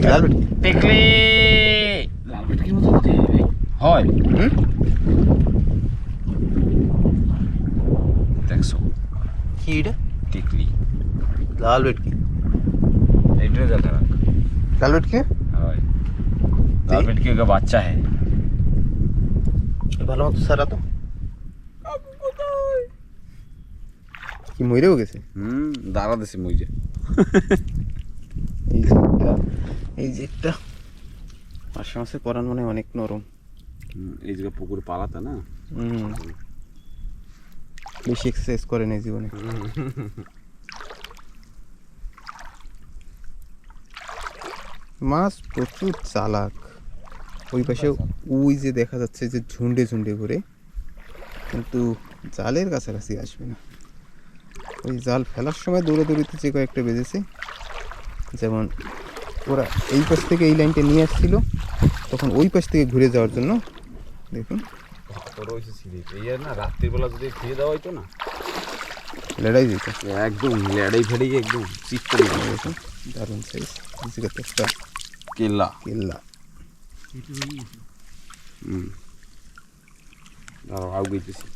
লাল ভেটকি
টিকলি লাল ভেটকির মতো হতে হবে হয় দেখছো
কি এটা
টিকলি
লাল ভেটকি
এইটা দেখা রাখ
লাল ভেটকি
হয় লাল ভেটকি का বাচ্চা है
ভালো মতো সারা তো কি মরেও গেছে
দাঁড়া দিছি মুই যে
এই যে একটা পার্শে মাছের পরান মানে অনেক নরম
এই জায়গা পুকুর পালাতে না
বেশি এক্সারসাইজ করে না জীবনে মাছ প্রচুর চালাক ওই পাশে ওই যে দেখা যাচ্ছে যে ঝুন্ডে ঝুন্ডে ঘুরে কিন্তু জালের কাছাকাছি আসবে না ওই জাল ফেলার সময় দৌড়াদৌড়িতে যে কয়েকটা বেজেছে যেমন ওরা এই পাশ থেকে এই লাইনটা নিয়ে আসছিল তখন ওই পাশ থেকে ঘুরে যাওয়ার জন্য দেখুন
না রাত্রিবেলা যদি খেয়ে দেওয়া হইতো না
লড়াই যেত
একদম লেড়াই ফেড়ে একদম চিপ করে
দেখুন দারুণ সাইজ একটা
কেল্লা
কেল্লা
দাঁড়াও আউ গেতেছি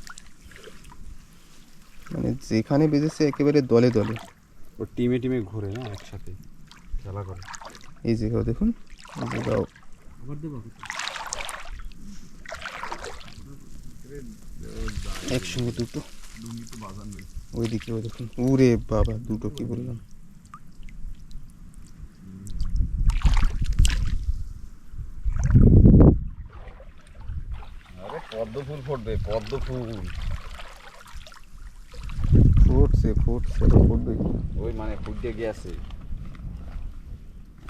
মানে যেখানে বেজেছে একেবারে দলে দলে
ও টিমে টিমে ঘুরে না একসাথে খেলা করে
এই জায়গাও দেখুন এই জায়গাও একসঙ্গে দুটো ওইদিকেও দেখুন উরে বাবা দুটো কি বললাম
আরে পদ্ম ফুল ফুটবে পদ্ম ফুল
ফুটছে ফুটবে
ওই মানে ফুটে গিয়েছে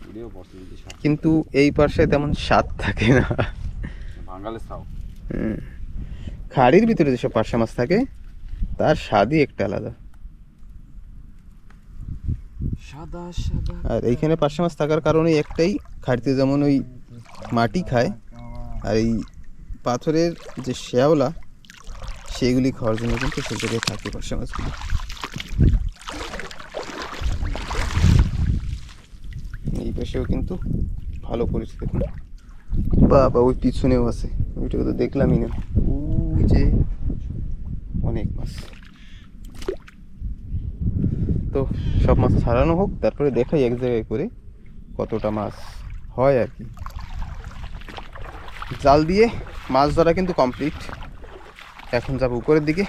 ভিডিও পছন্দ
কিন্তু এই পাশে তেমন স্বাদ থাকে না
বাঙালি খাও
খাড়ির ভিতরে যেসব পার্শে মাছ থাকে তার স্বাদই একটা আলাদা
সাদা সাদা
আর এইখানে পার্শে মাছ থাকার কারণে একটাই খাড়িতে যেমন ওই মাটি খায় আর এই পাথরের যে শ্যাওলা সেগুলি খাওয়ার জন্য কিন্তু সে জায়গায় থাকে পার্শে মাছগুলি এই পাশেও কিন্তু ভালো করেছে দেখুন বাবা ওই পিছনেও আছে ওইটাকে তো দেখলামই না ওই যে অনেক মাছ তো সব মাছ ছাড়ানো হোক তারপরে দেখাই এক জায়গায় করে কতটা মাছ হয় আর কি জাল দিয়ে মাছ ধরা কিন্তু কমপ্লিট এখন যাব উপরের দিকে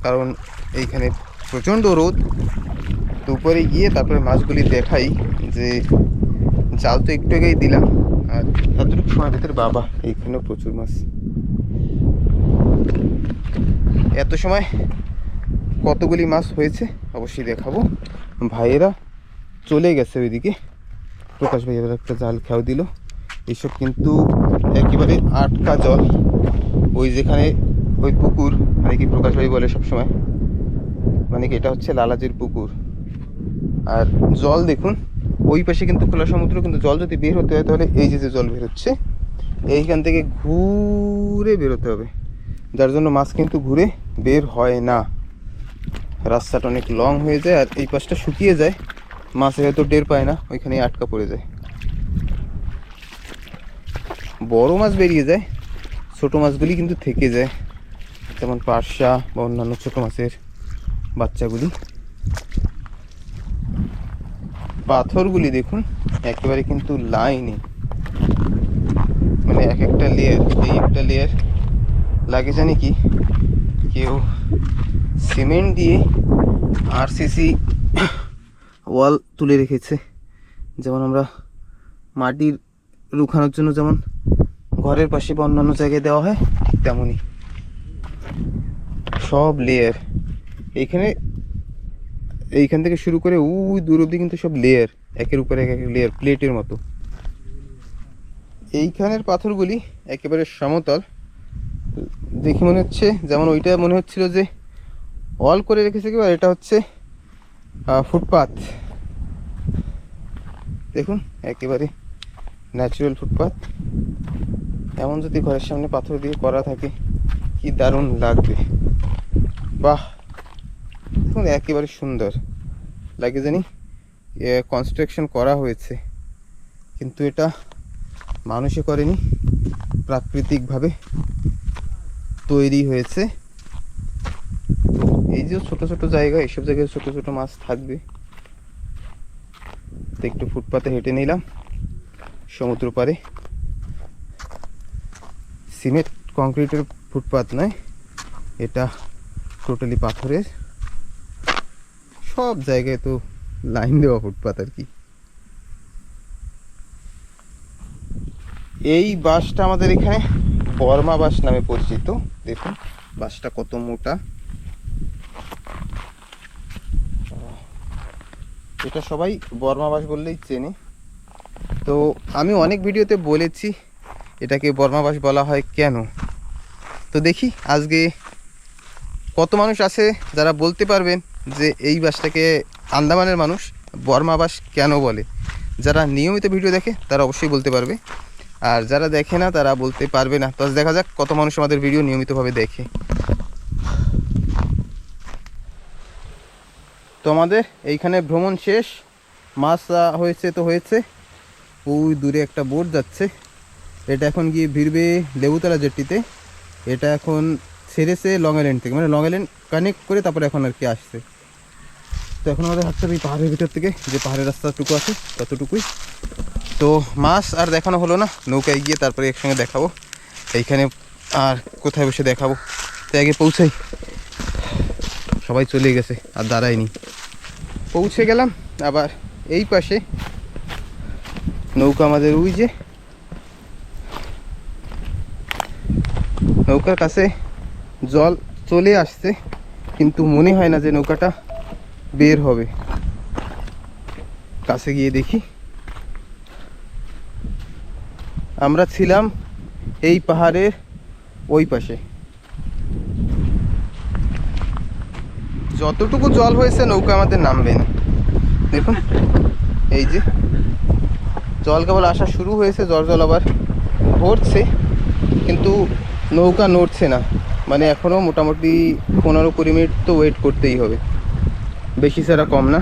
কারণ এইখানে প্রচণ্ড রোদ তো উপরে গিয়ে তারপরে মাছগুলি দেখাই যে জাল তো একটু আগেই দিলাম আর এতটুকু সময় ভিতরে বাবা এইখানেও প্রচুর মাছ এত সময় কতগুলি মাছ হয়েছে অবশ্যই দেখাবো ভাইয়েরা চলে গেছে ওইদিকে প্রকাশ ভাইয়ের একটা জাল খেয়াও দিল এইসব কিন্তু একেবারে আটকা জল ওই যেখানে ওই পুকুর মানে কি প্রকাশ ভাই বলে সবসময় মানে কি এটা হচ্ছে লালাজির পুকুর আর জল দেখুন ওই পাশে কিন্তু খোলা সমুদ্র কিন্তু জল যদি বের হতে হয় তাহলে এই যে জল বের হচ্ছে এইখান থেকে ঘুরে বেরোতে হবে যার জন্য মাছ কিন্তু ঘুরে বের হয় না রাস্তাটা অনেক লং হয়ে যায় আর এই পাশটা শুকিয়ে যায় মাছে হয়তো টের পায় না ওইখানে আটকা পড়ে যায় বড় মাছ বেরিয়ে যায় ছোট মাছগুলি কিন্তু থেকে যায় যেমন পার্শা বা অন্যান্য ছোট মাছের বাচ্চাগুলি পাথরগুলি দেখুন একেবারে কিন্তু লাইনে মানে এক একটা লেয়ার এই একটা লেয়ার লাগে জানি কি কেউ সিমেন্ট দিয়ে আরসিসি ওয়াল তুলে রেখেছে যেমন আমরা মাটির রুখানোর জন্য যেমন ঘরের পাশে বা অন্যান্য জায়গায় দেওয়া হয় তেমনই সব লেয়ার এইখান থেকে শুরু করে ওই দূর অব্দি কিন্তু সব লেয়ার একের উপরে এক লেয়ার প্লেটের মতো এইখানের পাথরগুলি একেবারে সমতল দেখে মনে হচ্ছে যেমন ওইটা মনে হচ্ছিল যে ওয়াল করে রেখেছে কি আর এটা হচ্ছে ফুটপাথ দেখুন একেবারে ন্যাচারাল ফুটপাথ এমন যদি ঘরের সামনে পাথর দিয়ে করা থাকে কি দারুণ লাগবে বাহ দেখুন একেবারে সুন্দর লাগে জানি কনস্ট্রাকশন করা হয়েছে কিন্তু এটা মানুষে করেনি, প্রাকৃতিকভাবে তৈরি হয়েছে। এই যে ছোট ছোট জায়গা, এইসব জায়গায় ছোট ছোট মাছ থাকবে। তো একটু ফুটপাতে হেঁটে নিলাম সমুদ্র পাড়ে। সিমেন্ট কংক্রিটের ফুটপাত নয়, এটা টোটালি পাথরের। সব জায়গায় তো লাইন দেওয়া ফুটপাত আর কি। এই বাঁশটা আমাদের এখানে বর্মা বাঁশ নামে পরিচিত। দেখুন বাঁশটা কত মোটা। এটা সবাই বর্মা বাঁশ বললেই চেনে। তো আমি অনেক ভিডিওতে বলেছি এটাকে বর্মা বাঁশ বলা হয় কেন। তো দেখি আজকে কত মানুষ আছে যারা বলতে পারবেন যে এই বাঁশটাকে আন্দামানের মানুষ বর্মা বাঁশ কেন বলে। যারা নিয়মিত ভিডিও দেখে তারা অবশ্যই বলতে পারবে, আর যারা দেখে না তারা বলতে পারবে না। তো আজ দেখা যাক কত মানুষ আমাদের ভিডিও নিয়মিতভাবে দেখে। তো আমাদের এইখানে ভ্রমণ শেষ, মাছ হয়েছে তো হয়েছে। ওই দূরে একটা বোট যাচ্ছে, এটা এখন গিয়ে ভিড়বে লেবুতলা জেটিতে। এটা এখন ছেড়েছে লং আইল্যান্ড থেকে, মানে লং আইল্যান্ড কানেক্ট করে তারপরে এখন আর কি আসছে। তো এখন আমাদের হাঁটতে হবে এই পাহাড়ের ভিতর থেকে, যে পাহাড়ের রাস্তাটুকু আছে ততটুকুই। তো মাছ আর দেখানো হলো না, নৌকায় গিয়ে তারপরে একসঙ্গে দেখাবো। এইখানে আর কোথায় বসে দেখাবো, তো আগে পৌঁছাই। সবাই চলে গেছে আর দাঁড়ায়নি। পৌঁছে গেলাম। আবার এই পাশে নৌকা আমাদের, ওই যে নৌকার কাছে জল চলে আসছে, কিন্তু মনে হয় না যে নৌকাটা বের হবে। কাছে গিয়ে দেখি। আমরা ছিলাম এই পাহাড়ের ওই পাশে। যতটুকু জল হয়েছে নৌকা আমাদের নামবে না। দেখুন এই যে জল কেবল আসা শুরু হয়েছে, জল আবার ভরছে, কিন্তু নৌকা নড়ছে না। মানে এখনও মোটামুটি 15-20 মিনিট তো ওয়েট করতেই হবে, বেশি ছাড়া কম না।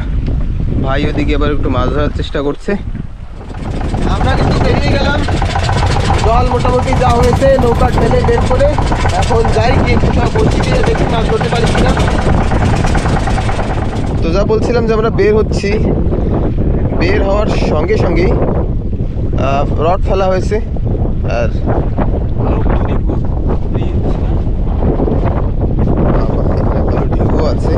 ভাই ওদিকে এবার একটু মাছ ধরার চেষ্টা করছে। আমরা কিন্তু বেরিয়ে গেলাম, জল মোটামুটি যা হয়েছে নৌকা ঠেলে বের করে এখন যাই গিয়ে কোথাও বসি দিয়ে দেখি মাছ ধরতে পারি কিনা। তো যা বলছিলাম যে আমরা বের হচ্ছি, বের হওয়ার সঙ্গে সঙ্গেই রড ফেলা হয়েছে। আর ভালো ঢেউ আছে।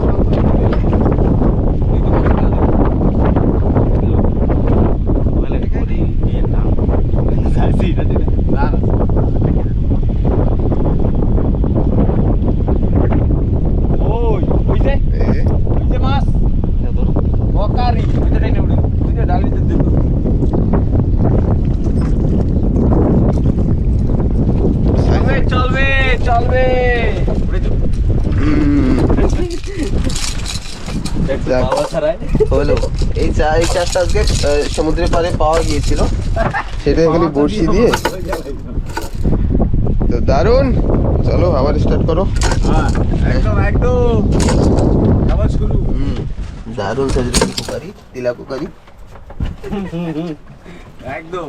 হলো এই চারটা আজকে সমুদ্রের পাড়ে পাওয়া গিয়েছিল, সেটা এখানে বড়শি দিয়ে। তো দারুণ, চলো আবার স্টার্ট করো। দারুণ সাজরে কুকারি, তিলা কুকারি একদম।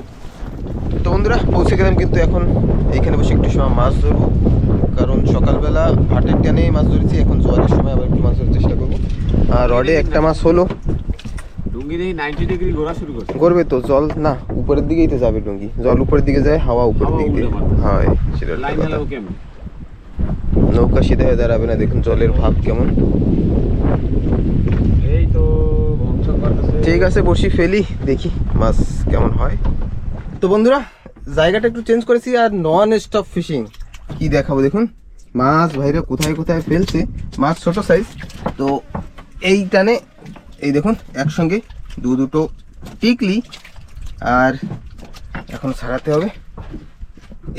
তো বন্ধুরা পৌঁছে গেলাম, কিন্তু এখন এইখানে বসে একটু সময় মাছ ধরবো, কারণ সকালবেলা ভাটের টানে মাছ ধরেছি, এখন জোয়ারের সময় আবার একটু মাছ ধরার চেষ্টা করবো। আর রডে একটা মাছ হলো।
ডুঙ্গি দেখি 90 ডিগ্রি ঘোরা শুরু করছে।
করবে তো, জল না উপরের দিকেই তো যাবে ডুঙ্গি, জল উপরের দিকে যায়, হাওয়া উপরের দিকে দিয়ে। হয় সেটা নৌকা সিধা হয়ে দাঁড়াবে না। দেখুন জলের ভাব কেমন।
এই তো
ঠিক আছে বসি ফেলি, দেখি মাছ কেমন হয়। তো বন্ধুরা জায়গাটা একটু চেঞ্জ করেছি, আর নন স্টপ ফিশিং কি দেখাবো। দেখুন মাছ ভাইরা কোথায় কোথায় ফেলছে, মাছ ছোট সাইজ। তো এই টানে এই দেখুন একসঙ্গে দুটো টিকলি, আর এখন ছাড়াতে হবে।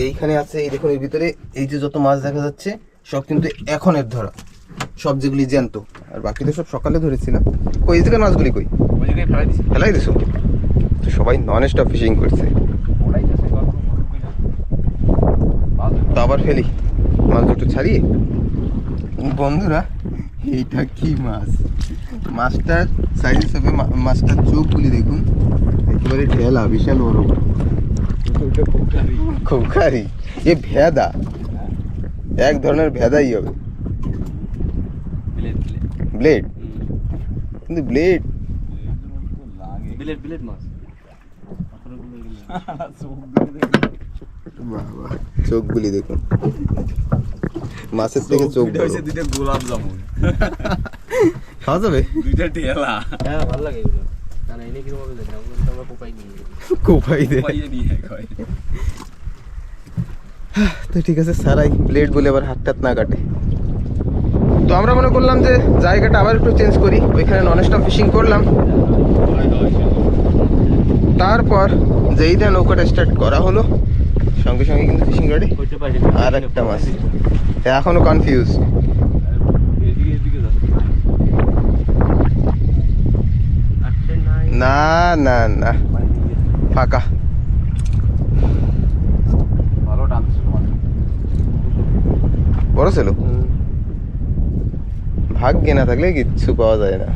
এইখানে আছে, এই দেখুন এর ভিতরে এই যে যত মাছ দেখা যাচ্ছে সব কিন্তু এখনের ধরা, সব যেগুলি জ্যান্ত, আর বাকি তো সব সকালে ধরেছিলাম। কই এই জায়গায় মাছগুলি কই ফেলাই দিছো? তো সবাই নন স্টপ ফিশিং করছে। তো আবার ফেলি মাছ দুটো ছাড়িয়ে। বন্ধুরা এইটা কি মাছ, মাছটার সাইজ হিসেবে মাছটার চোখগুলি দেখুন, একেবারে ঠেলা, বিশাল বড়। খোকারি এ ভেদা, এক ধরনের ভেদাই হবে। ব্লেড, কিন্তু ব্লেড বাবা, চোখগুলি দেখুন, মাছের থেকে চোখ বড়।
দুইটা গোলাপ জামুন
খাওয়া যাবে?
দুইটা ঠেলা
হ্যাঁ ভালো লাগে এগুলো। না না এনে কিরকম হবে জানি না, ওগুলো তো আমরা কোপাই নিয়ে
কোপাই দে।
পাইয়ে নিয়ে খায়।
তো ঠিক আছে, সারাই ব্লেড বলে আবার হাত টাত না কাটে। তো আমরা মনে করলাম যে জায়গাটা আবার একটু চেঞ্জ করি, ওইখানে নন স্টপ ফিশিং করলাম। তারপর যেইটা নৌকাটা স্টার্ট করা হলো, সঙ্গে সঙ্গে কিন্তু ফিশিং রডে
করতে পারি
আর একটা মাছ। এখনো কনফিউজ। না না না, ফাঁকা।
ভালো টানছে
বড় ছিল, ভাগ্যে না থাকলে কিচ্ছু পাওয়া যায় না,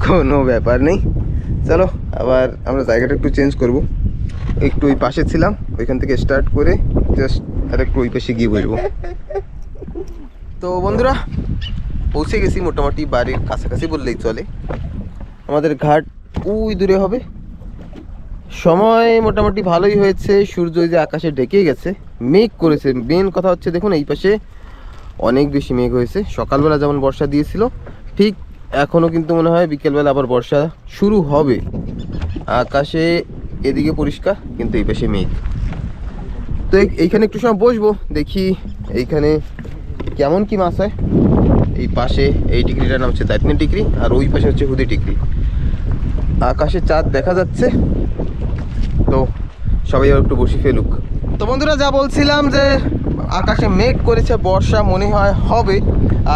কোনো ব্যাপার নেই। চলো আবার আমরা জায়গাটা একটু চেঞ্জ করব। একটু ওই পাশে ছিলাম, ওইখান থেকে স্টার্ট করে জাস্ট আর একটু ওই পাশে গিয়ে বসবো। তো বন্ধুরা, পৌঁছে গেছি মোটামুটি বাড়ির কাছাকাছি বললেই চলে। আমাদের ঘাট ওই দূরে হবে। সময় মোটামুটি ভালোই হয়েছে, সূর্য ওই যে আকাশে ঢেকে গেছে, মেঘ করেছে। মেন কথা হচ্ছে দেখুন, এই পাশে অনেক বেশি মেঘ হয়েছে। সকালবেলা যেমন বর্ষা দিয়েছিল, ঠিক এখনও কিন্তু মনে হয় বিকেলবেলা আবার বর্ষা শুরু হবে। আকাশে এদিকে পরিষ্কার, কিন্তু এই পাশে মেঘ। তো এইখানে একটু সময় বসবো, দেখি এইখানে কেমন কি মাছ হয়। এই পাশে এই টিকরিটার নাম হচ্ছে দাঁতনি টিকরি, আর ওই পাশে হচ্ছে হুদি টিকরি। আকাশে চাঁদ দেখা যাচ্ছে, তো সবাই একটু বসে ফেলুক। তো বন্ধুরা, যা বলছিলাম যে আকাশে মেঘ করেছে, বর্ষা মনে হয় হবে।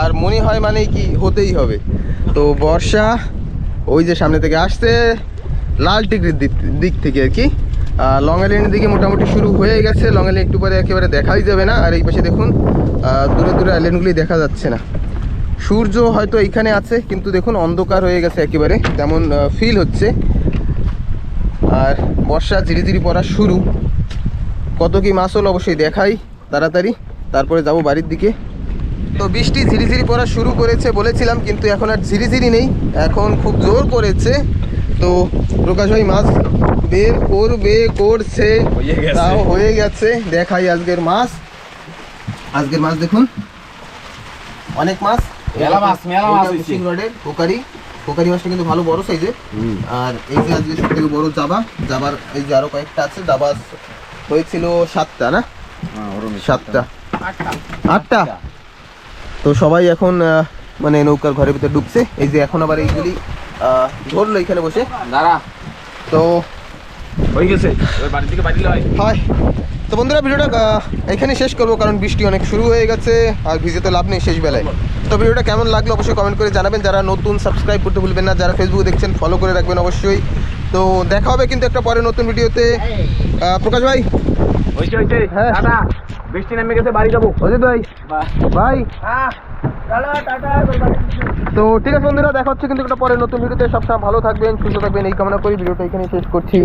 আর মনে হয় মানে কি, হতেই হবে। তো বর্ষা ওই যে সামনে থেকে আসছে, লাল টিকরির দিক থেকে আর কি। লং আইল্যান্ডের দিকে মোটামুটি শুরু হয়ে গেছে। লং আইল্যান্ড একটু পরে একেবারে দেখাই যাবে না। আর এই পাশে দেখুন, দূরে দূরে আইল্যান্ডগুলি দেখা যাচ্ছে না। সূর্য হয়তো এইখানে আছে, কিন্তু দেখুন অন্ধকার হয়ে গেছে একেবারে, তেমন ফিল হচ্ছে। আর বর্ষা ধীরে ধীরে পড়া শুরু। কত কি মাছ হলো অবশ্যই দেখাই তাড়াতাড়ি, তারপরে যাব বাড়ির দিকে। তো বৃষ্টি ঝিরিঝিরি পড়া শুরু করেছে বলেছিলাম, কিন্তু এখন আর ঝিরিঝিরি নেই, এখন খুব জোর করেছে। তো প্রকাশ ভাই মাছ বের করছে, তাও হয়ে গেছে। দেখাই আজকের মাছ। আজকের মাছ দেখুন, অনেক মাছ।
মেলা মাছ হইছে।
ফিশিং রডের কোকারি মাছটা কিন্তু ভালো বড় সাইজের। আর এই যে আজকে সব থেকে বড় জাবার এই যে আরো কয়েকটা আছে। জাবা হয়েছিল 7টা না, 7টা 8টা। তো সবাই এখন মানে নৌকার ঘরের ভিতরে ঢুকছে। এই যে এখন আবার এইগুলি ধরলো এখানে বসে
দাঁড়া,
তো
হয়ে গেছে, এবার বাড়ি থেকে বাড়ি লয়।
হয়। তো বন্ধুরা, ভিডিওটা এখানে শেষ করবো, কারণ বৃষ্টি অনেক শুরু হয়ে গেছে আর ভিজে তো লাভ নেই শেষ বেলায়। তো ভিডিওটা কেমন লাগলো অবশ্যই কমেন্ট করে জানাবেন। যারা নতুন সাবস্ক্রাইব করতে ভুলবেন না, যারা ফেসবুকে দেখছেন ফলো করে রাখবেন অবশ্যই। তো দেখা হবে কিন্তু একটা পরে নতুন ভিডিওতে। প্রকাশ ভাই, হ্যাঁ
দাদা বৃষ্টি নেমে গেছে, বাড়ি যাবো।
অজিত ভাই, ভাই, তো ঠিক আছে বন্ধুরা, দেখা হচ্ছে কিন্তু একটা পরে নতুন ভিডিওতে। সবসময় ভালো থাকবেন, সুস্থ থাকবেন এই কামনা করি ভিডিওটা এখানে শেষ করছি।